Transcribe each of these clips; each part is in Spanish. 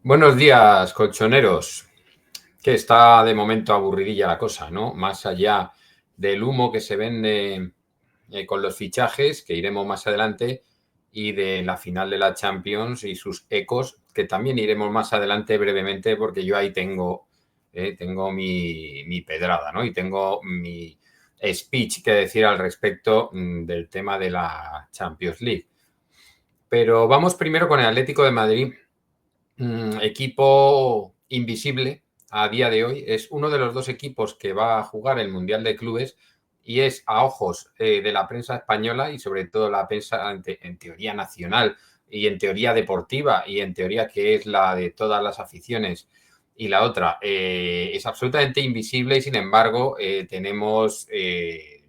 Buenos días, colchoneros. Que está de momento aburridilla la cosa, ¿no? Más allá del humo que se vende con los fichajes, que iremos más adelante, y de la final de la Champions y sus ecos, que también iremos más adelante brevemente, porque yo ahí tengo mi pedrada, ¿no? Y tengo mi speech que decir al respecto del tema de la Champions League. Pero vamos primero con el Atlético de Madrid. Equipo invisible a día de hoy. Es uno de los dos equipos que va a jugar el Mundial de Clubes y es a ojos de la prensa española y sobre todo la prensa en teoría nacional y en teoría deportiva y en teoría que es la de todas las aficiones y la otra es absolutamente invisible y sin embargo tenemos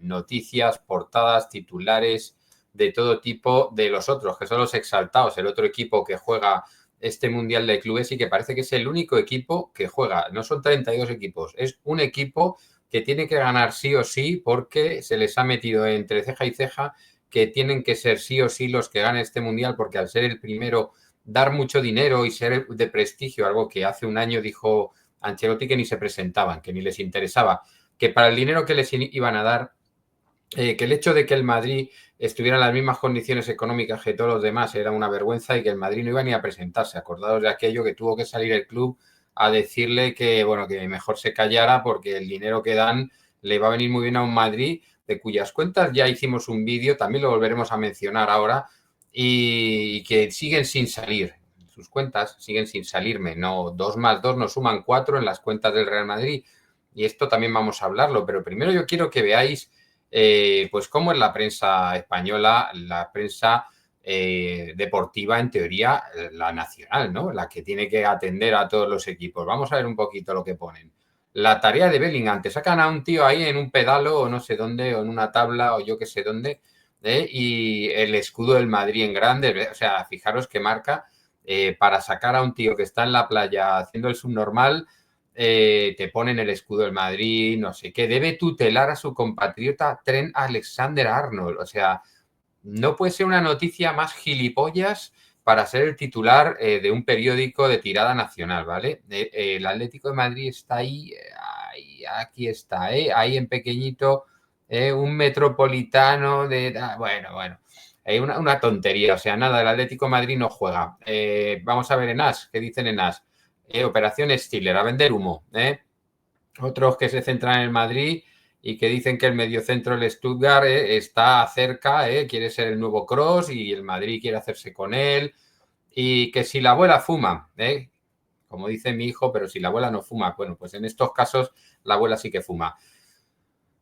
noticias, portadas, titulares de todo tipo de los otros, que son los exaltados, el otro equipo que juega este Mundial de Clubes y que parece que es el único equipo que juega. No son 32 equipos, es un equipo que tiene que ganar sí o sí porque se les ha metido entre ceja y ceja que tienen que ser sí o sí los que ganen este Mundial porque al ser el primero, dar mucho dinero y ser de prestigio, algo que hace un año dijo Ancelotti que ni se presentaban, que ni les interesaba, que para el dinero que les iban a dar que el hecho de que el Madrid estuviera en las mismas condiciones económicas que todos los demás era una vergüenza y que el Madrid no iba ni a presentarse. Acordados de aquello que tuvo que salir el club a decirle que, bueno, que mejor se callara porque el dinero que dan le va a venir muy bien a un Madrid de cuyas cuentas ya hicimos un vídeo, también lo volveremos a mencionar ahora, y que siguen sin salir. Sus cuentas siguen sin salirme. No, 2 más 2 nos suman 4 en las cuentas del Real Madrid. Y esto también vamos a hablarlo. Pero primero yo quiero que veáis pues cómo es la prensa española, la prensa deportiva, en teoría, la nacional, ¿no? La que tiene que atender a todos los equipos. Vamos a ver un poquito lo que ponen. La tarea de Bellingham, te sacan a un tío ahí en un pedalo o no sé dónde, o en una tabla o yo qué sé dónde, y el escudo del Madrid en grande, o sea, fijaros que marca para sacar a un tío que está en la playa haciendo el subnormal, te ponen el escudo del Madrid, no sé qué, debe tutelar a su compatriota Trent Alexander-Arnold. O sea, no puede ser una noticia más gilipollas para ser el titular de un periódico de tirada nacional, ¿vale? El Atlético de Madrid está ahí, aquí está, ahí en pequeñito, un metropolitano de... bueno. Una tontería, o sea, nada, el Atlético de Madrid no juega. Vamos a ver en AS, ¿qué dicen en AS? Operación Stiller, a vender humo. Otros que se centran en el Madrid y que dicen que el mediocentro, el Stuttgart, está cerca, quiere ser el nuevo Kroos y el Madrid quiere hacerse con él. Y que si la abuela fuma, como dice mi hijo, pero si la abuela no fuma, bueno, pues en estos casos la abuela sí que fuma.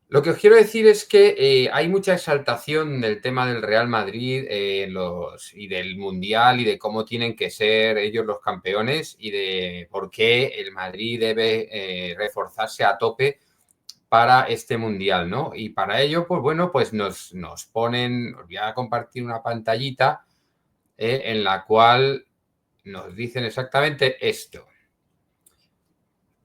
Lo que os quiero decir es que hay mucha exaltación del tema del Real Madrid y del Mundial y de cómo tienen que ser ellos los campeones y de por qué el Madrid debe reforzarse a tope para este Mundial, ¿no? Y para ello, pues bueno, pues nos ponen, os voy a compartir una pantallita en la cual nos dicen exactamente esto.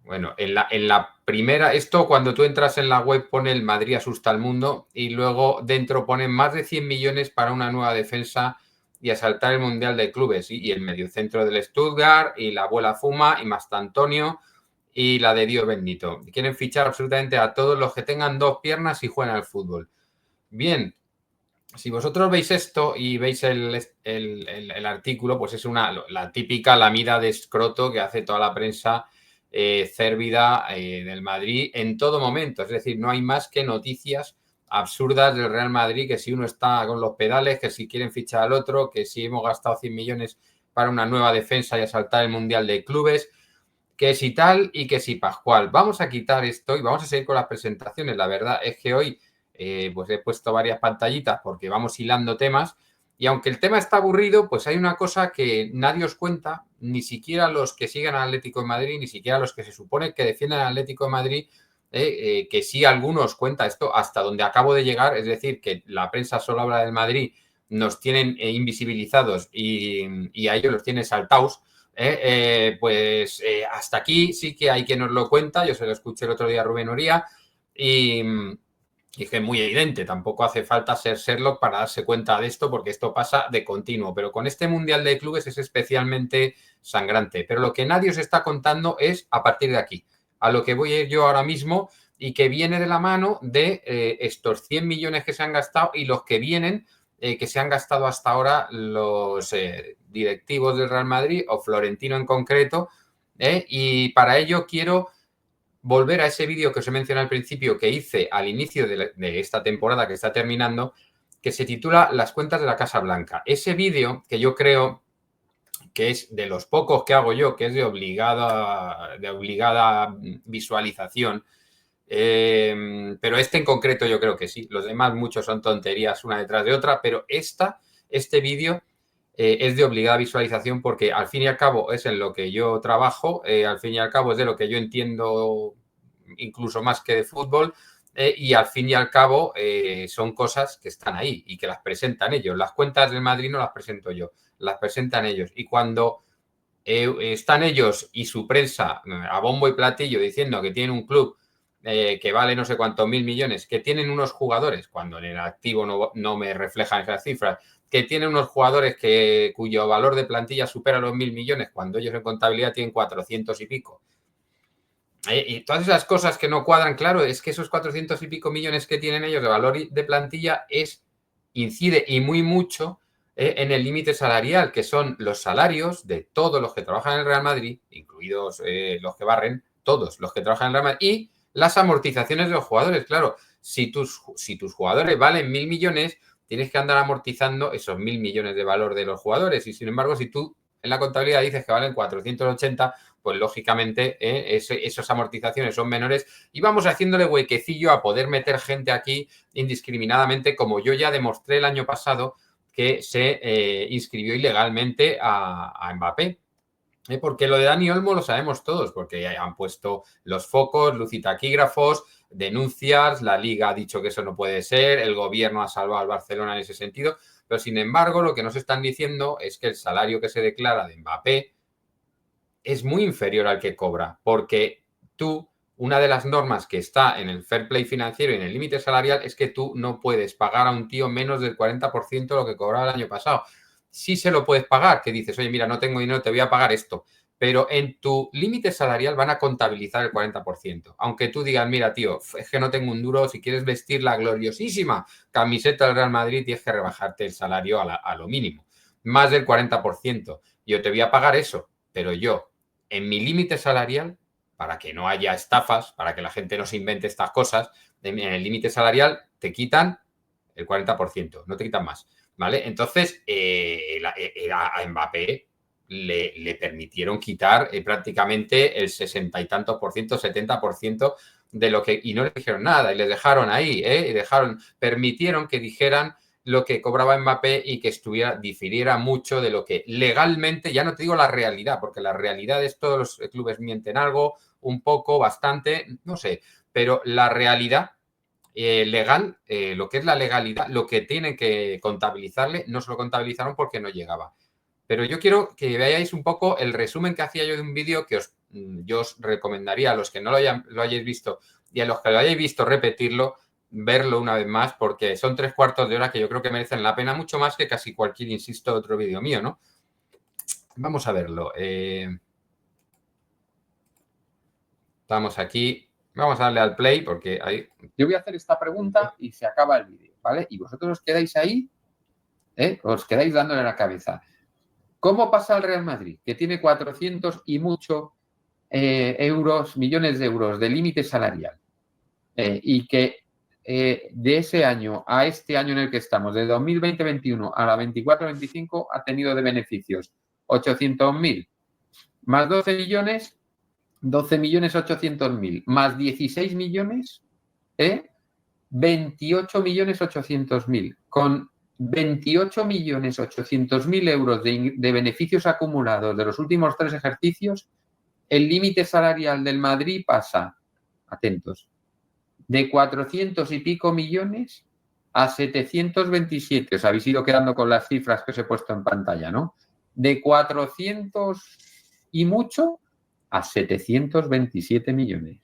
Bueno, en la primera, esto cuando tú entras en la web pone el Madrid asusta al mundo y luego dentro ponen más de 100 millones para una nueva defensa y asaltar el Mundial de Clubes y el mediocentro del Stuttgart y la abuela Fuma y Mastantonio y la de Dios bendito. Quieren fichar absolutamente a todos los que tengan dos piernas y jueguen al fútbol. Bien, si vosotros veis esto y veis el artículo, pues es la típica lamida de escroto que hace toda la prensa cérvida del Madrid en todo momento. Es decir, no hay más que noticias absurdas del Real Madrid, que si uno está con los pedales, que si quieren fichar al otro, que si hemos gastado 100 millones para una nueva defensa y asaltar el Mundial de Clubes, que si tal y que si Pascual. Vamos a quitar esto y vamos a seguir con las presentaciones. La verdad es que hoy pues he puesto varias pantallitas porque vamos hilando temas y aunque el tema está aburrido, pues hay una cosa que nadie os cuenta, ni siquiera los que sigan al Atlético de Madrid, ni siquiera los que se supone que defienden al Atlético de Madrid, que sí algunos cuenta esto hasta donde acabo de llegar, es decir, que la prensa solo habla del Madrid, nos tienen invisibilizados y a ellos los tienen saltados. Pues hasta aquí sí que hay quien nos lo cuenta, yo se lo escuché el otro día a Rubén Oría y Y es que es muy evidente, tampoco hace falta ser Sherlock para darse cuenta de esto, porque esto pasa de continuo. Pero con este Mundial de Clubes es especialmente sangrante. Pero lo que nadie os está contando es a partir de aquí, a lo que voy a ir yo ahora mismo y que viene de la mano de estos 100 millones que se han gastado y los que vienen, que se han gastado hasta ahora los directivos del Real Madrid o Florentino en concreto. Y para ello quiero volver a ese vídeo que os he mencionado al principio, que hice al inicio de esta temporada que está terminando, que se titula Las cuentas de la Casa Blanca. Ese vídeo, que yo creo que es de los pocos que hago yo, que es de obligada visualización, pero este en concreto yo creo que sí. Los demás muchos son tonterías una detrás de otra, pero este vídeo es de obligada visualización porque al fin y al cabo es en lo que yo trabajo, al fin y al cabo es de lo que yo entiendo incluso más que de fútbol, y al fin y al cabo son cosas que están ahí y que las presentan ellos. Las cuentas del Madrid no las presento yo, las presentan ellos. Y cuando están ellos y su prensa a bombo y platillo diciendo que tienen un club que vale no sé cuántos mil millones, que tienen unos jugadores, cuando en el activo no me reflejan esas cifras, que tienen unos jugadores cuyo valor de plantilla supera los 1.000 millones, cuando ellos en contabilidad tienen 400 y pico. Y todas esas cosas que no cuadran, claro, es que esos 400 y pico millones que tienen ellos de valor de plantilla incide y muy mucho en el límite salarial, que son los salarios de todos los que trabajan en el Real Madrid, incluidos los que barren, todos los que trabajan en el Real Madrid, y las amortizaciones de los jugadores. Claro, si tus jugadores valen 1.000 millones, tienes que andar amortizando esos 1.000 millones de valor de los jugadores. Y sin embargo, si tú en la contabilidad dices que valen 480, pues lógicamente esas amortizaciones son menores y vamos haciéndole huequecillo a poder meter gente aquí indiscriminadamente, como yo ya demostré el año pasado que se inscribió ilegalmente a Mbappé. Porque lo de Dani Olmo lo sabemos todos, porque han puesto los focos, luz y taquígrafos, denuncias, la Liga ha dicho que eso no puede ser, el gobierno ha salvado al Barcelona en ese sentido, pero sin embargo lo que nos están diciendo es que el salario que se declara de Mbappé es muy inferior al que cobra, porque tú, una de las normas que está en el fair play financiero y en el límite salarial es que tú no puedes pagar a un tío menos del 40% de lo que cobraba el año pasado. Sí se lo puedes pagar, que dices, oye, mira, no tengo dinero, te voy a pagar esto, pero en tu límite salarial van a contabilizar el 40%. Aunque tú digas, mira, tío, es que no tengo un duro, si quieres vestir la gloriosísima camiseta del Real Madrid, tienes que rebajarte el salario a lo mínimo, más del 40%. Yo te voy a pagar eso, pero yo en mi límite salarial, para que no haya estafas, para que la gente no se invente estas cosas, en el límite salarial te quitan el 40%, no te quitan más, ¿vale? Entonces, a Mbappé le permitieron quitar prácticamente el 60 y tantos por ciento, 70% de lo que, y no le dijeron nada, y les dejaron ahí, permitieron que dijeran lo que cobraba Mbappé y que difiriera mucho de lo que legalmente, ya no te digo la realidad, porque la realidad es todos los clubes mienten algo, un poco, bastante, no sé, pero la realidad legal, lo que es la legalidad, lo que tienen que contabilizarle, no se lo contabilizaron porque no llegaba. Pero yo quiero que veáis un poco el resumen que hacía yo de un vídeo que yo os recomendaría a los que no lo hayáis visto y a los que lo hayáis visto repetirlo, verlo una vez más, porque son 3/4 de hora que yo creo que merecen la pena mucho más que casi cualquier, insisto, otro vídeo mío, ¿no? Vamos a verlo. Estamos aquí. Vamos a darle al play porque ahí... Yo voy a hacer esta pregunta y se acaba el vídeo, ¿vale? Y vosotros os quedáis ahí, os quedáis dándole la cabeza. ¿Cómo pasa el Real Madrid, que tiene 400 y mucho millones de euros de límite salarial y que de ese año a este año en el que estamos, de 2020-21 a la 24-25, ha tenido de beneficios 800.000 más 12 millones, 12.800.000 más 16 millones, 28.800.000, con 28.800.000 euros de beneficios acumulados de los últimos 3 ejercicios, el límite salarial del Madrid pasa, atentos, de 400 y pico millones a 727. Os habéis ido quedando con las cifras que os he puesto en pantalla, ¿no? De 400 y mucho a 727 millones.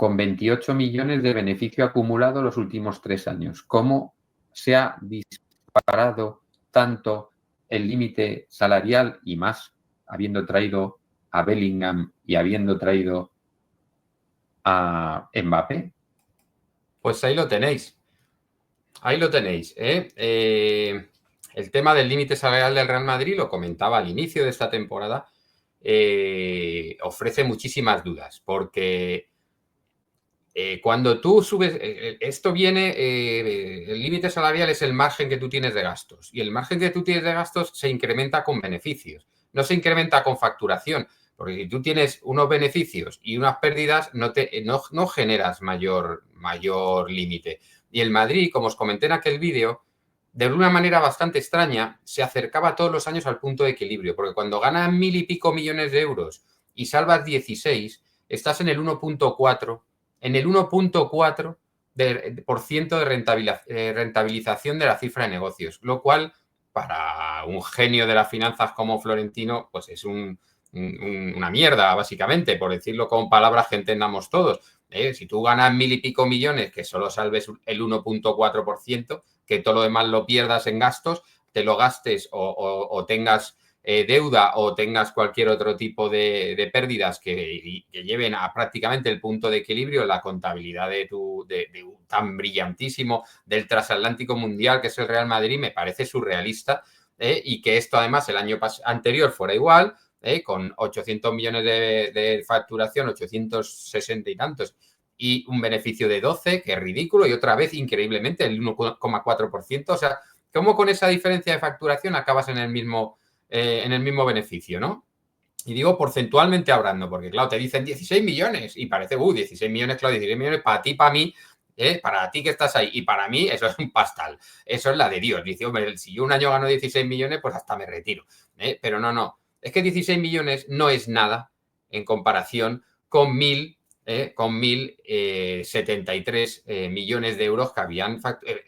con 28 millones de beneficio acumulado los últimos 3 años. ¿Cómo se ha disparado tanto el límite salarial y más habiendo traído a Bellingham y habiendo traído a Mbappé? Pues ahí lo tenéis. Ahí lo tenéis. El tema del límite salarial del Real Madrid, lo comentaba al inicio de esta temporada, ofrece muchísimas dudas, porque cuando tú subes, esto viene, el límite salarial es el margen que tú tienes de gastos, y el margen que tú tienes de gastos se incrementa con beneficios, no se incrementa con facturación, porque si tú tienes unos beneficios y unas pérdidas, no generas mayor límite. Y el Madrid, como os comenté en aquel vídeo, de una manera bastante extraña, se acercaba todos los años al punto de equilibrio, porque cuando ganas 1.000 y pico millones de euros y salvas 16, estás en el 1.4, en el 1.4% de rentabilización de la cifra de negocios, lo cual para un genio de las finanzas como Florentino, pues es una mierda, básicamente, por decirlo con palabras que entendamos todos. Si tú ganas 1.000 y pico millones, que solo salves el 1.4%, que todo lo demás lo pierdas en gastos, te lo gastes o tengas deuda o tengas cualquier otro tipo de pérdidas que lleven a prácticamente el punto de equilibrio en la contabilidad de tan brillantísimo del transatlántico mundial que es el Real Madrid, me parece surrealista, y que esto además el año anterior fuera igual, con 800 millones de facturación, 860 y tantos, y un beneficio de 12, que es ridículo, y otra vez increíblemente el 1,4%. O sea, ¿cómo con esa diferencia de facturación acabas en el mismo beneficio, ¿no? Y digo porcentualmente hablando, porque claro, te dicen 16 millones y parece, 16 millones, claro, 16 millones para ti, para mí, para ti que estás ahí y para mí eso es un pastal, eso es la de Dios. Dice, hombre, si yo un año gano 16 millones, pues hasta me retiro, pero no, es que 16 millones no es nada en comparación con 1.073 millones de euros que habían. O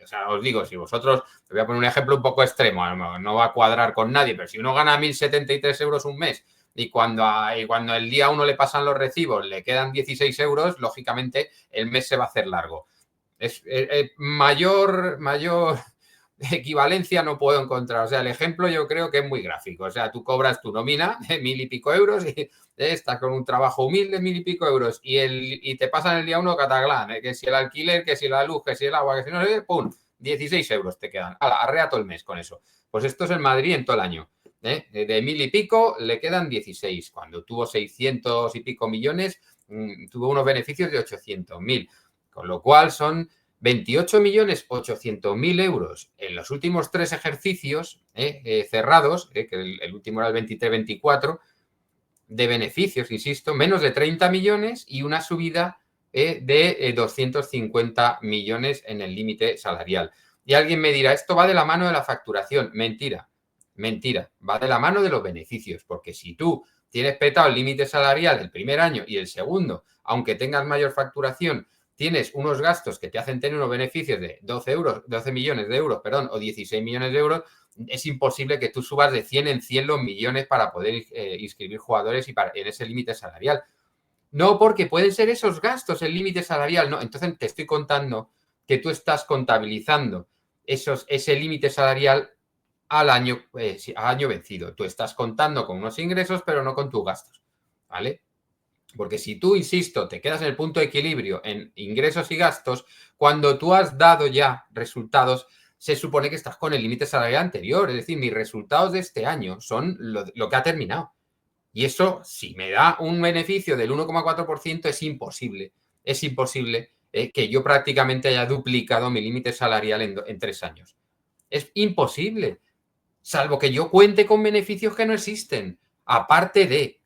sea, os digo, si vosotros, te voy a poner un ejemplo un poco extremo, no va a cuadrar con nadie, pero si uno gana 1.073 euros un mes y cuando el día uno le pasan los recibos, le quedan 16 euros, lógicamente el mes se va a hacer largo. Es mayor equivalencia no puedo encontrar. O sea, el ejemplo yo creo que es muy gráfico. O sea, tú cobras tu nómina de 1.000 y pico euros y estás con un trabajo humilde, 1.000 y pico euros, y te pasan el día uno cataglán, que si el alquiler, que si la luz, que si el agua, que si no sé, ¡pum! 16 euros te quedan. Arrea todo el mes con eso. Pues esto es el Madrid en todo el año. De 1.000 y pico le quedan 16. Cuando tuvo 600 y pico millones, tuvo unos beneficios de 800.000. Con lo cual son 28.800.000 euros en los últimos 3 ejercicios cerrados, que el último era el 23-24, de beneficios, insisto, menos de 30 millones y una subida de 250 millones en el límite salarial. Y alguien me dirá, esto va de la mano de la facturación. Mentira, va de la mano de los beneficios, porque si tú tienes petado el límite salarial el primer año y el segundo, aunque tengas mayor facturación, tienes unos gastos que te hacen tener unos beneficios de 12 millones de euros, o 16 millones de euros, es imposible que tú subas de 100 en 100 los millones para poder inscribir jugadores y en ese límite salarial. No, porque pueden ser esos gastos, el límite salarial. No, entonces te estoy contando que tú estás contabilizando ese límite salarial al año vencido. Tú estás contando con unos ingresos, pero no con tus gastos, ¿vale? Porque si tú, insisto, te quedas en el punto de equilibrio en ingresos y gastos, cuando tú has dado ya resultados, se supone que estás con el límite salarial anterior. Es decir, mis resultados de este año son lo que ha terminado. Y eso, si me da un beneficio del 1,4%, es imposible. Es imposible que yo prácticamente haya duplicado mi límite salarial en 3 años. Es imposible. Salvo que yo cuente con beneficios que no existen. Aparte de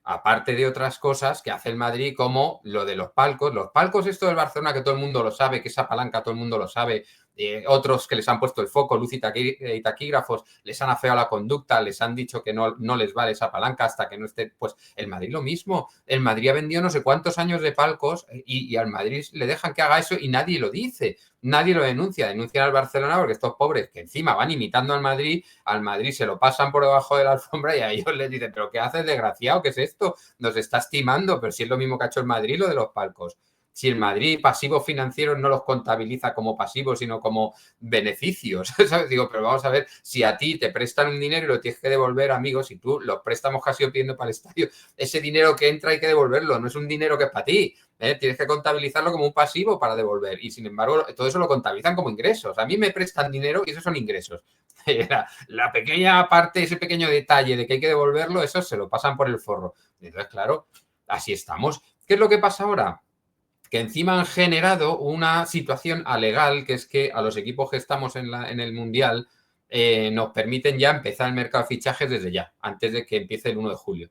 otras cosas que hace el Madrid, como lo de los palcos. Los palcos, esto del Barcelona, que todo el mundo lo sabe, que esa palanca todo el mundo lo sabe. Otros que les han puesto el foco, luz y taquígrafos, les han afeado la conducta, les han dicho que no les vale esa palanca hasta que no esté. Pues el Madrid lo mismo. El Madrid ha vendido no sé cuántos años de palcos y al Madrid le dejan que haga eso y nadie lo dice. Nadie lo denuncia. Denuncian al Barcelona porque estos pobres que encima van imitando al Madrid se lo pasan por debajo de la alfombra y a ellos les dicen, ¿pero qué haces, desgraciado? ¿Qué es esto? Nos estás timando, pero si es lo mismo que ha hecho el Madrid, lo de los palcos. si el Madrid pasivos financieros no los contabiliza como pasivos, sino como beneficios. ¿Sabes? Digo, pero vamos a ver, si a ti te prestan un dinero y lo tienes que devolver, amigos, si tú los préstamos que has ido pidiendo para el estadio, ese dinero que entra hay que devolverlo, no es un dinero que es para ti. Tienes que contabilizarlo como un pasivo para devolver. Y sin embargo, todo eso lo contabilizan como ingresos. A mí me prestan dinero y esos son ingresos. La pequeña parte, ese pequeño detalle de que hay que devolverlo, eso se lo pasan por el forro. Entonces, claro, así estamos. ¿Qué es lo que pasa ahora? Que encima han generado una situación alegal, que es que a los equipos que estamos en el Mundial nos permiten ya empezar el mercado de fichajes desde ya, antes de que empiece el 1 de julio.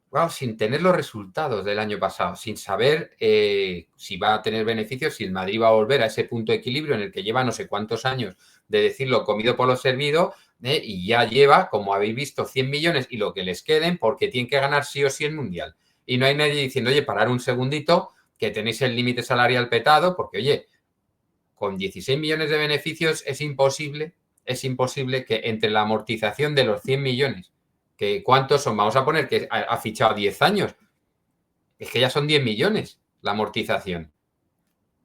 Wow, sin tener los resultados del año pasado, sin saber si va a tener beneficios, si el Madrid va a volver a ese punto de equilibrio en el que lleva no sé cuántos años de decirlo comido por lo servido, y ya lleva, como habéis visto, 100 millones y lo que les queden porque tienen que ganar sí o sí el Mundial. Y no hay nadie diciendo, oye, parar un segundito, que tenéis el límite salarial petado, porque, oye, con 16 millones de beneficios es imposible que entre la amortización de los 100 millones, que ¿cuántos son? Vamos a poner que ha fichado 10 años. Es que ya son 10 millones la amortización.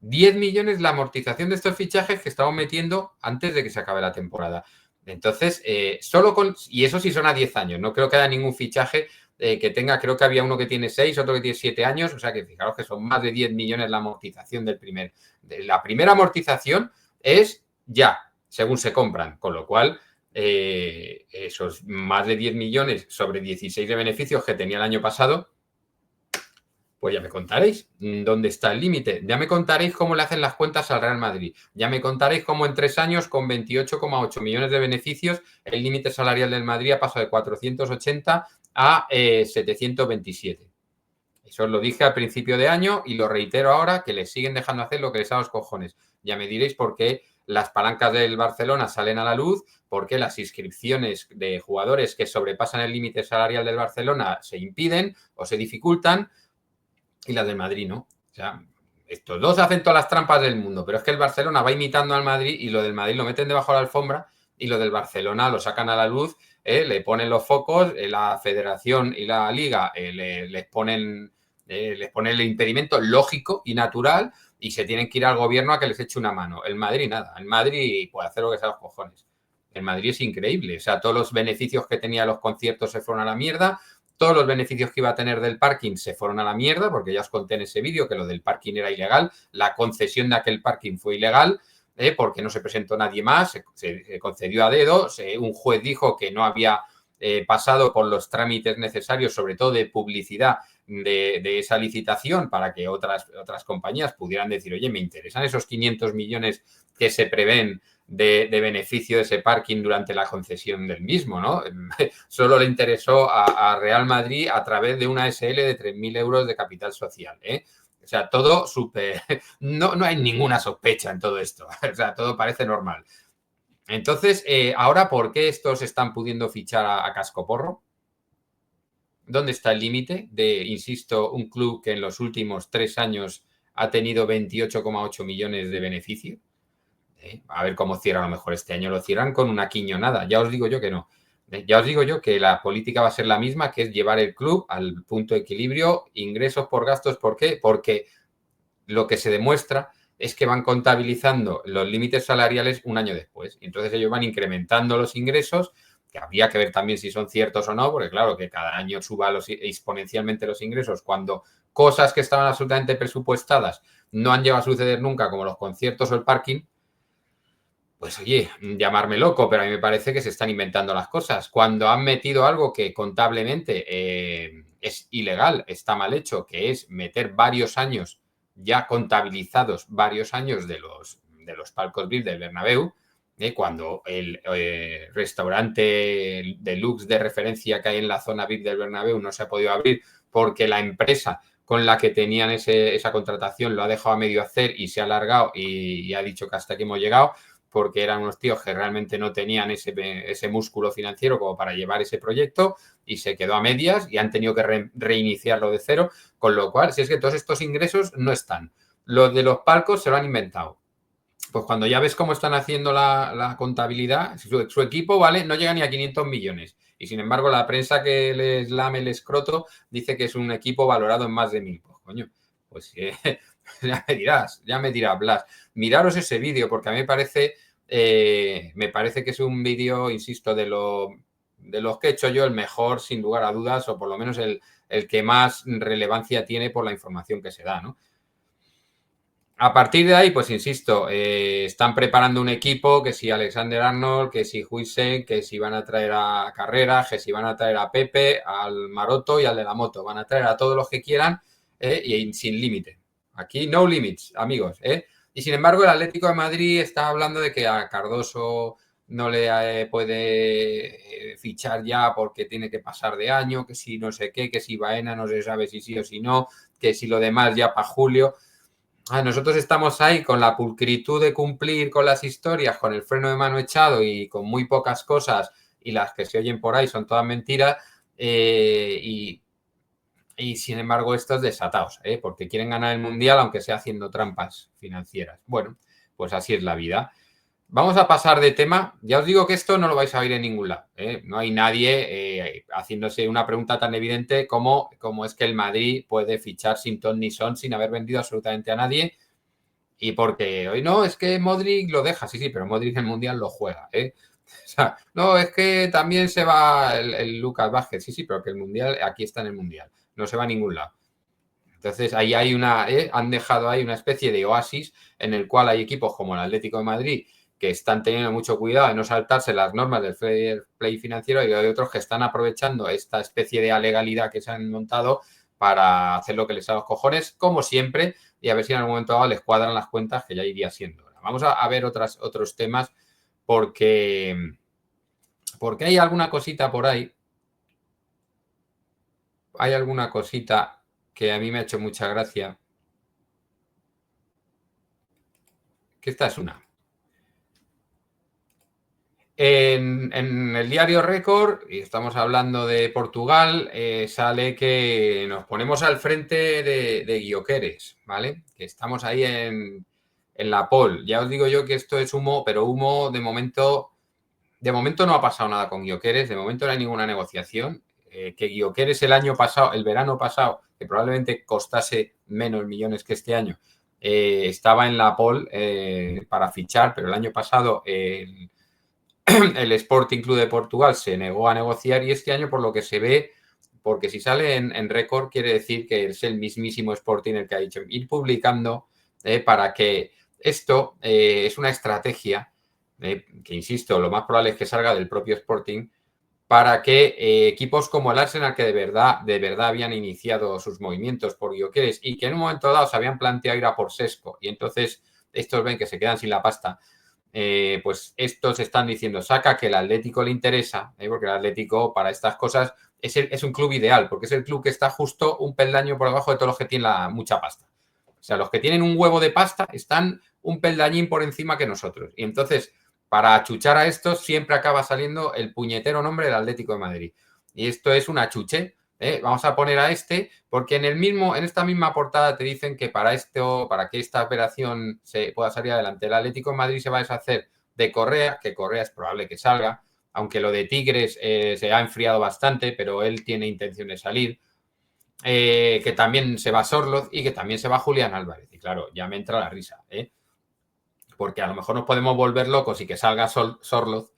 10 millones la amortización de estos fichajes que estamos metiendo antes de que se acabe la temporada. Entonces, y eso sí son a 10 años. No creo que haya ningún fichaje que tenga, creo que había uno que tiene 6, otro que tiene 7 años. O sea que fijaros que son más de 10 millones la amortización la primera amortización es ya, según se compran. Con lo cual, esos más de 10 millones sobre 16 de beneficios que tenía el año pasado, pues ya me contaréis dónde está el límite. Ya me contaréis cómo le hacen las cuentas al Real Madrid. Ya me contaréis cómo en 3 años, con 28,8 millones de beneficios, el límite salarial del Madrid ha pasado de 480 a 727. Eso os lo dije al principio de año y lo reitero ahora, que les siguen dejando hacer lo que les da los cojones. Ya me diréis por qué las palancas del Barcelona salen a la luz, por qué las inscripciones de jugadores que sobrepasan el límite salarial del Barcelona se impiden o se dificultan, y las del Madrid, ¿no? O sea, estos dos hacen todas las trampas del mundo, pero es que el Barcelona va imitando al Madrid y lo del Madrid lo meten debajo de la alfombra y lo del Barcelona lo sacan a la luz, le ponen los focos, la Federación y la Liga les ponen el impedimento lógico y natural y se tienen que ir al gobierno a que les eche una mano. El Madrid nada, el Madrid puede hacer lo que sea los cojones. El Madrid es increíble, o sea, todos los beneficios que tenía los conciertos se fueron a la mierda, todos los beneficios que iba a tener del parking se fueron a la mierda, porque ya os conté en ese vídeo que lo del parking era ilegal, la concesión de aquel parking fue ilegal, porque no se presentó nadie más, se concedió a dedo, un juez dijo que no había pasado por los trámites necesarios, sobre todo de publicidad de esa licitación, para que otras compañías pudieran decir, oye, me interesan esos 500 millones que se prevén de beneficio de ese parking durante la concesión del mismo, ¿no? Solo le interesó a Real Madrid a través de una SL de 3.000 euros de capital social, ¿eh? O sea, todo súper... No hay ninguna sospecha en todo esto. O sea, todo parece normal. Entonces, ahora, ¿por qué estos están pudiendo fichar a cascoporro? ¿Dónde está el límite de, insisto, un club que en los últimos 3 años ha tenido 28,8 millones de beneficio? A ver cómo cierra, a lo mejor este año lo cierran con una quiñonada. Ya os digo yo que no. Ya os digo yo que la política va a ser la misma, que es llevar el club al punto de equilibrio, ingresos por gastos. ¿Por qué? Porque lo que se demuestra es que van contabilizando los límites salariales un año después. Entonces ellos van incrementando los ingresos, que habría que ver también si son ciertos o no, porque claro, que cada año suba exponencialmente los ingresos cuando cosas que estaban absolutamente presupuestadas no han llegado a suceder nunca, como los conciertos o el parking. Pues oye, llamarme loco, pero a mí me parece que se están inventando las cosas. Cuando han metido algo que contablemente es ilegal, está mal hecho, que es meter varios años ya contabilizados, varios años de los palcos VIP del Bernabéu, cuando el restaurante deluxe de referencia que hay en la zona VIP del Bernabéu no se ha podido abrir porque la empresa con la que tenían esa contratación lo ha dejado a medio hacer y se ha alargado y ha dicho que hasta aquí hemos llegado, porque eran unos tíos que realmente no tenían ese músculo financiero como para llevar ese proyecto y se quedó a medias y han tenido que reiniciarlo de cero, con lo cual, si es que todos estos ingresos no están. Los de los palcos se lo han inventado. Pues cuando ya ves cómo están haciendo la contabilidad, su equipo, ¿vale? No llega ni a 500 millones. Y sin embargo, la prensa que les lame el escroto dice que es un equipo valorado en más de 1.000. Pues coño, Pues ya me dirás, Blas. Miraros ese vídeo porque a mí me parece que es un vídeo, insisto, de los que he hecho yo el mejor, sin lugar a dudas, o por lo menos el que más relevancia tiene por la información que se da, ¿no? A partir de ahí, pues insisto, están preparando un equipo, que si Alexander Arnold, que si Huijsen, que si van a traer a Carrera, que si van a traer a Pepe, al Maroto y al de la moto. Van a traer a todos los que quieran y sin límite. Aquí no limits, amigos. Y sin embargo, el Atlético de Madrid está hablando de que a Cardoso no le puede fichar ya porque tiene que pasar de año, que si no sé qué, que si Baena no se sabe si sí o si no, que si lo demás ya para julio. Nosotros estamos ahí con la pulcritud de cumplir con las historias, con el freno de mano echado y con muy pocas cosas, y las que se oyen por ahí son todas mentiras, y sin embargo estos desatados, porque quieren ganar el Mundial aunque sea haciendo trampas financieras. Bueno, pues así es la vida. Vamos a pasar de tema. Ya os digo que esto no lo vais a oír en ningún lado. No hay nadie haciéndose una pregunta tan evidente como es que el Madrid puede fichar sin ton ni son, sin haber vendido absolutamente a nadie. Y porque hoy no, es que Modric lo deja. Sí, pero Modric en el Mundial lo juega. O sea, no, es que también se va el Lucas Vázquez. Sí, pero que el Mundial, aquí está en el Mundial. No se va a ningún lado. Entonces ahí hay han dejado ahí una especie de oasis en el cual hay equipos como el Atlético de Madrid que están teniendo mucho cuidado de no saltarse las normas del fair play financiero, y hay otros que están aprovechando esta especie de alegalidad que se han montado para hacer lo que les da los cojones, como siempre, y a ver si en algún momento dado les cuadran las cuentas, que ya iría siendo. Vamos a ver otros temas porque hay alguna cosita por ahí. Hay alguna cosita que a mí me ha hecho mucha gracia. Que esta es una. En el diario Récord, y estamos hablando de Portugal, sale que nos ponemos al frente de Gyökeres, ¿vale? Que estamos ahí en la pole. Ya os digo yo que esto es humo, pero humo de momento no ha pasado nada con Gyökeres, de momento no hay ninguna negociación. Que Gyökeres el verano pasado, que probablemente costase menos millones que este año, estaba en la pole para fichar, pero el año pasado el Sporting Club de Portugal se negó a negociar, y este año, por lo que se ve, porque si sale en récord, quiere decir que es el mismísimo Sporting el que ha dicho ir publicando para que esto es una estrategia que, insisto, lo más probable es que salga del propio Sporting, para que equipos como el Arsenal, que de verdad habían iniciado sus movimientos por Gyökeres y que en un momento dado se habían planteado ir a por Sesco, y entonces estos ven que se quedan sin la pasta, pues estos están diciendo, saca, que el Atlético le interesa, porque el Atlético para estas cosas es un club ideal, porque es el club que está justo un peldaño por debajo de todos los que tienen mucha pasta. O sea, los que tienen un huevo de pasta están un peldañín por encima que nosotros. Y entonces, para achuchar a estos, siempre acaba saliendo el puñetero nombre del Atlético de Madrid. Y esto es una chuche. Vamos a poner a este, porque en esta misma portada te dicen que para que esta operación se pueda salir adelante, el Atlético de Madrid se va a deshacer de Correa, que Correa es probable que salga, aunque lo de Tigres se ha enfriado bastante, pero él tiene intención de salir. Que también se va Sorloz y que también se va Julián Álvarez. Y claro, ya me entra la risa, porque a lo mejor nos podemos volver locos y que salga Sorloz,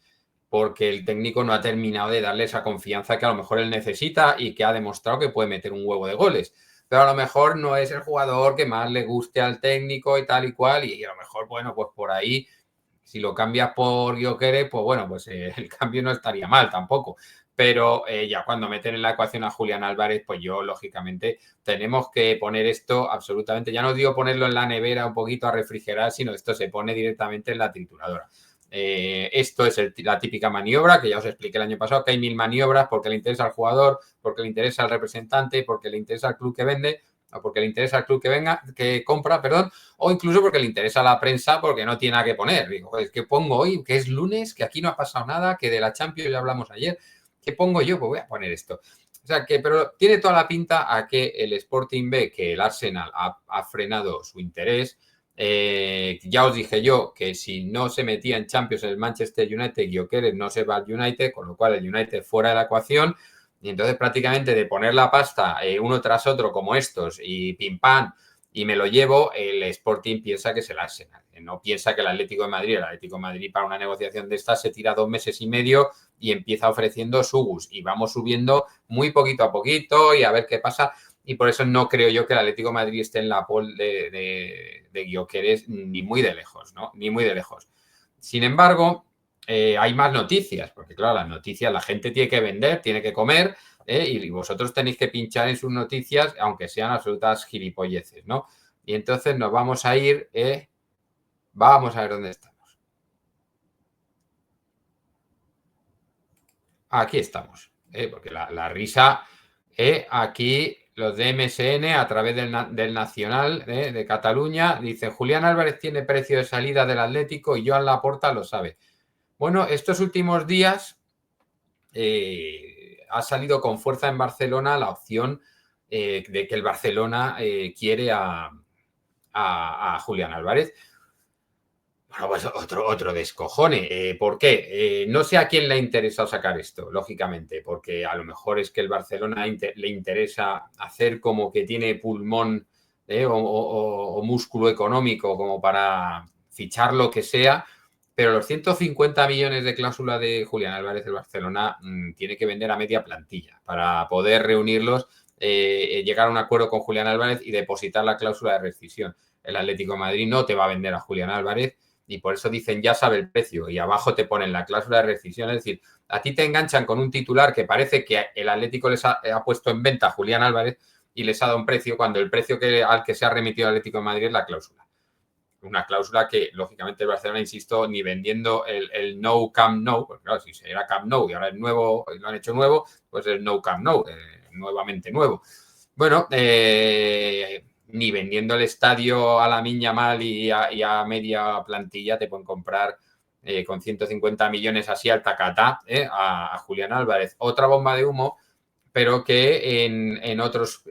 porque el técnico no ha terminado de darle esa confianza que a lo mejor él necesita y que ha demostrado que puede meter un huevo de goles. Pero a lo mejor no es el jugador que más le guste al técnico y tal y cual, y a lo mejor, bueno, pues por ahí, si lo cambias por Gyökeres, pues bueno, pues el cambio no estaría mal tampoco. Pero ya cuando meten en la ecuación a Julián Álvarez, pues yo, lógicamente, tenemos que poner esto absolutamente, ya no digo ponerlo en la nevera un poquito a refrigerar, sino esto se pone directamente en la trituradora. Esto es la típica maniobra que ya os expliqué el año pasado, que hay 1000 maniobras porque le interesa al jugador, porque le interesa al representante, porque le interesa al club que vende, o porque le interesa al club que compra, perdón, o incluso porque le interesa a la prensa porque no tiene nada que poner. Digo, joder, ¿qué pongo hoy? Que es lunes, que aquí no ha pasado nada, que de la Champions ya hablamos ayer. ¿Qué pongo yo? Pues voy a poner esto. O sea, pero tiene toda la pinta a que el Sporting ve que el Arsenal ha frenado su interés. Ya os dije yo que si no se metía en Champions el Manchester United, Gyökeres no se va al United, con lo cual el United fuera de la ecuación. Y entonces prácticamente de poner la pasta uno tras otro como estos y pim pam, y me lo llevo, el Sporting piensa que es el Arsenal. No piensa que el Atlético de Madrid para una negociación de estas se tira 2 meses y medio y empieza ofreciendo subus. Y vamos subiendo muy poquito a poquito y a ver qué pasa. Y por eso no creo yo que el Atlético de Madrid esté en la pole de Gyökeres ni muy de lejos, ¿no? Ni muy de lejos. Sin embargo, hay más noticias, porque claro, las noticias la gente tiene que vender, tiene que comer, y vosotros tenéis que pinchar en sus noticias, aunque sean absolutas gilipolleces, ¿no? Y entonces nos vamos a ir, vamos a ver dónde estamos. Aquí estamos, porque la risa, aquí los de MSN a través del Nacional de Cataluña dicen Julián Álvarez tiene precio de salida del Atlético y Joan Laporta lo sabe. Bueno, estos últimos días ha salido con fuerza en Barcelona la opción de que el Barcelona quiere a Julián Álvarez. Bueno, pues otro descojone. ¿Por qué? No sé a quién le ha interesado sacar esto, lógicamente, porque a lo mejor es que el Barcelona le interesa hacer como que tiene pulmón o músculo económico como para fichar lo que sea, pero los 150 millones de cláusula de Julián Álvarez del Barcelona tiene que vender a media plantilla para poder reunirlos, llegar a un acuerdo con Julián Álvarez y depositar la cláusula de rescisión. El Atlético de Madrid no te va a vender a Julián Álvarez y por eso dicen ya sabe el precio y abajo te ponen la cláusula de rescisión. Es decir, a ti te enganchan con un titular que parece que el Atlético les ha puesto en venta a Julián Álvarez y les ha dado un precio cuando el precio al que se ha remitido el Atlético de Madrid es la cláusula. Una cláusula que, lógicamente, el Barcelona, insisto, ni vendiendo el no Camp No, porque claro, si era Camp No y ahora es nuevo, lo han hecho nuevo, pues el no Camp No, nuevamente nuevo. Bueno, ni vendiendo el estadio a la Miña Mal y a media plantilla te pueden comprar con 150 millones así al tacatá a Julián Álvarez. Otra bomba de humo, pero que en otros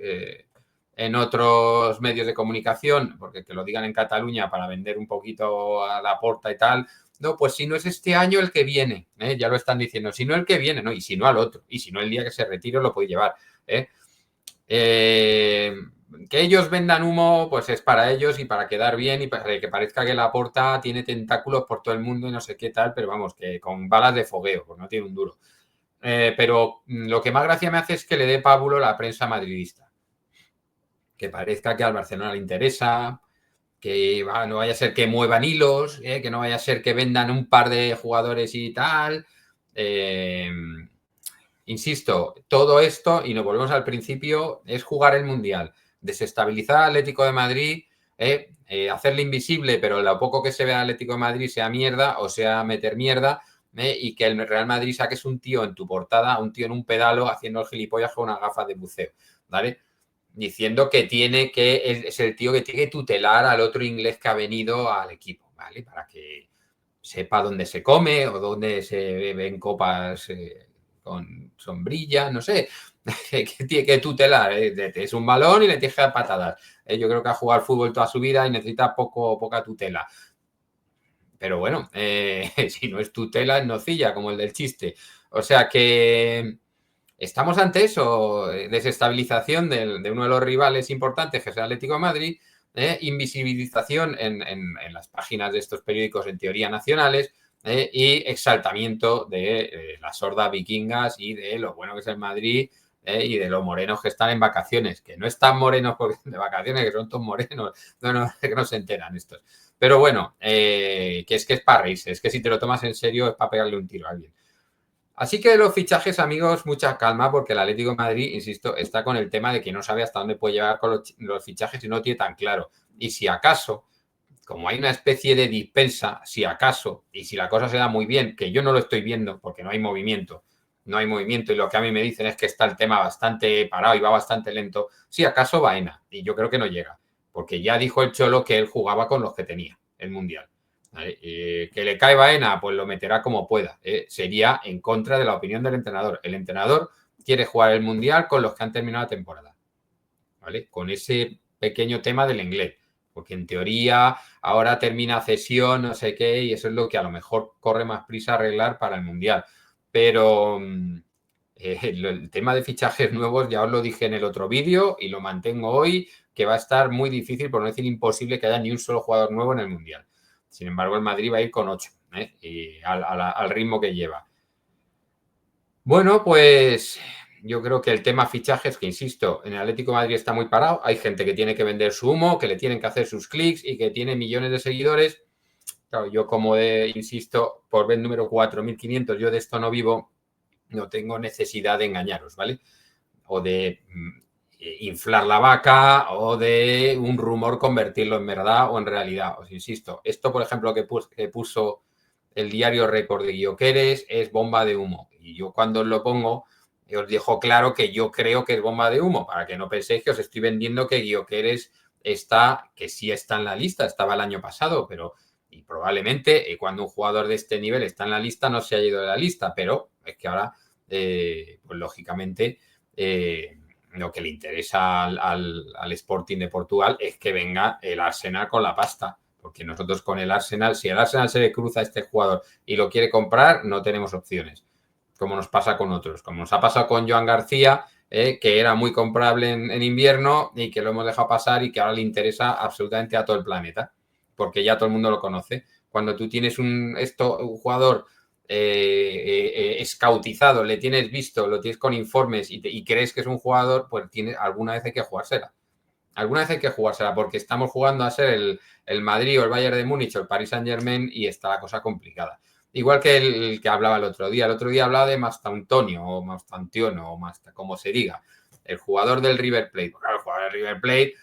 medios de comunicación, porque que lo digan en Cataluña para vender un poquito a Laporta y tal, no, pues si no es este año el que viene, ya lo están diciendo, si no el que viene, no, y si no al otro, y si no el día que se retire lo puede llevar. Que ellos vendan humo, pues es para ellos y para quedar bien y para que parezca que Laporta tiene tentáculos por todo el mundo y no sé qué tal, pero vamos, que con balas de fogueo, pues no tiene un duro. Pero lo que más gracia me hace es que le dé pábulo la prensa madridista. Que parezca que al Barcelona le interesa, que no vaya a ser que muevan hilos, que no vaya a ser que vendan un par de jugadores y tal. Insisto, todo esto, y nos volvemos al principio, es jugar el Mundial, desestabilizar al Atlético de Madrid, hacerle invisible, pero lo poco que se ve al Atlético de Madrid sea mierda o sea meter mierda, y que el Real Madrid saques un tío en tu portada, un tío en un pedalo haciendo el gilipollas con una gafa de buceo, ¿vale? Diciendo que es el tío que tiene que tutelar al otro inglés que ha venido al equipo, ¿vale? Para que sepa dónde se come o dónde se beben copas con sombrilla, no sé, que tiene que tutelar, es un balón y le tienes que dar patadas. Yo creo que ha jugado al fútbol toda su vida y necesita poca tutela. Pero bueno, si no es tutela, es nocilla, como el del chiste. O sea que estamos ante eso, desestabilización de uno de los rivales importantes, que es el Atlético de Madrid, invisibilización en las páginas de estos periódicos en teoría nacionales, y exaltamiento de las hordas vikingas y de lo bueno que es el Madrid, y de los morenos que están en vacaciones, que no están morenos porque de vacaciones, que son todos morenos, que no se enteran estos. Pero bueno, que es para reírse, es que si te lo tomas en serio es para pegarle un tiro a alguien. Así que los fichajes, amigos, mucha calma, porque el Atlético de Madrid, insisto, está con el tema de que no sabe hasta dónde puede llegar con los fichajes y no tiene tan claro. Y si acaso, como hay una especie de dispensa, si acaso, y si la cosa se da muy bien, que yo no lo estoy viendo porque no hay movimiento, y lo que a mí me dicen es que está el tema bastante parado y va bastante lento, si acaso Baena, y yo creo que no llega, porque ya dijo el Cholo que él jugaba con los que tenía el Mundial. ¿Vale? Que le cae Baena, pues lo meterá como pueda. Sería en contra de la opinión del entrenador. El entrenador quiere jugar el Mundial con los que han terminado la temporada. ¿Vale? Con ese pequeño tema del inglés. Porque en teoría ahora termina cesión, no sé qué, y eso es lo que a lo mejor corre más prisa arreglar para el Mundial. Pero el tema de fichajes nuevos ya os lo dije en el otro vídeo y lo mantengo hoy, que va a estar muy difícil, por no decir imposible, que haya ni un solo jugador nuevo en el Mundial. Sin embargo, el Madrid va a ir con 8, y al ritmo que lleva. Bueno, pues yo creo que el tema fichajes, que insisto, en el Atlético de Madrid está muy parado. Hay gente que tiene que vender su humo, que le tienen que hacer sus clics y que tiene millones de seguidores. Claro, yo insisto, por ver número 4.500, yo de esto no vivo, no tengo necesidad de engañaros, ¿vale? O de inflar la vaca o de un rumor convertirlo en verdad o en realidad. Os insisto, esto, por ejemplo, que puso el diario Récord de Gyökeres es bomba de humo. Y yo cuando os lo pongo, os dejo claro que yo creo que es bomba de humo, para que no penséis que os estoy vendiendo que Gyökeres que sí está en la lista, estaba el año pasado, pero y probablemente cuando un jugador de este nivel está en la lista no se ha ido de la lista, pero es que ahora, pues lógicamente, lo que le interesa al Sporting de Portugal es que venga el Arsenal con la pasta, porque nosotros con el Arsenal, si el Arsenal se le cruza a este jugador y lo quiere comprar, no tenemos opciones, como nos pasa con otros, como nos ha pasado con Joan García, que era muy comprable en invierno y que lo hemos dejado pasar y que ahora le interesa absolutamente a todo el planeta, porque ya todo el mundo lo conoce. Cuando tú tienes un jugador escautizado, le tienes visto, lo tienes con informes y crees que es un jugador, pues alguna vez hay que jugársela. Alguna vez hay que jugársela, porque estamos jugando a ser el Madrid o el Bayern de Múnich o el Paris Saint-Germain y está la cosa complicada. Igual que el que hablaba el otro día. El otro día hablaba de Mastantonio o Mastantiono o como se diga, el jugador del River Plate. Claro, el jugador del River Plate,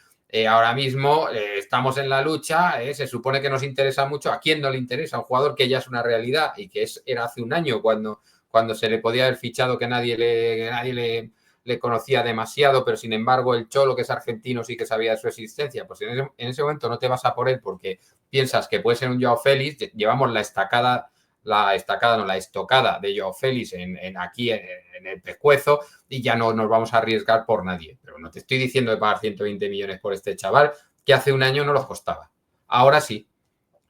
ahora mismo estamos en la lucha, se supone que nos interesa mucho. ¿A quién no le interesa? Un jugador que ya es una realidad y que era hace un año cuando se le podía haber fichado, que nadie le conocía demasiado, pero sin embargo el Cholo, que es argentino, sí que sabía de su existencia. Pues en ese momento no te vas a por él porque piensas que puede ser un Joao Félix. Llevamos la estocada de Joao Félix aquí en el pescuezo y ya no nos vamos a arriesgar por nadie. Pero no te estoy diciendo de pagar 120 millones por este chaval, que hace un año no los costaba. Ahora sí.